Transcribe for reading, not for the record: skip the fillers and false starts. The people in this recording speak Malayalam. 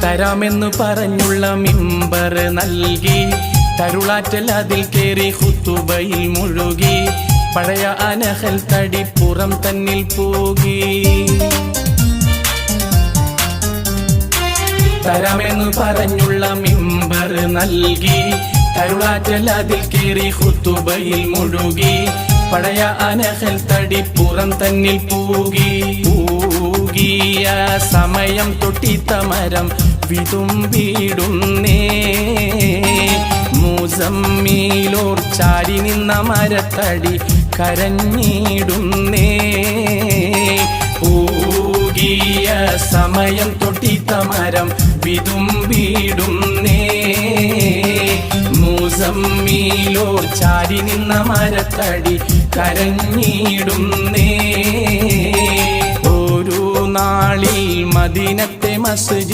തരാമെന്നു പറഞ്ഞുള്ള മിമ്പർ നൽകി തരുളാറ്റൽ അതിൽ കേറി ഖുതുബയിൽ മുഴുകി പഴയ അനഹൽ തടിപ്പുറം തന്നിൽ പോകി തരാമെന്നു പറഞ്ഞുള്ള മിമ്പർ നൽകി തരുളാറ്റൽ അതിൽ കേറി ഖുതുബയിൽ മുഴുകി പഴയ അനഹൽ തടിപ്പുറം തന്നിൽ പൂകി പൂകിയ സമയം തൊട്ടിത്തമരം വിതുമ്പിടുന്നേ മുസമ്മീലോർ ചാരി നിന്ന മരത്തടി കരഞ്ഞിടുന്നേ പൂകിയ സമയം തൊട്ടിത്തമരം വിതുമ്പിടുന്നേ മുസമ്മീലോർ ചാരി നിന്ന മരത്തടി കരഞ്ഞിടുന്നേ ഒരു നാളിൽ മദീനത്തെ മസ്ജിദ്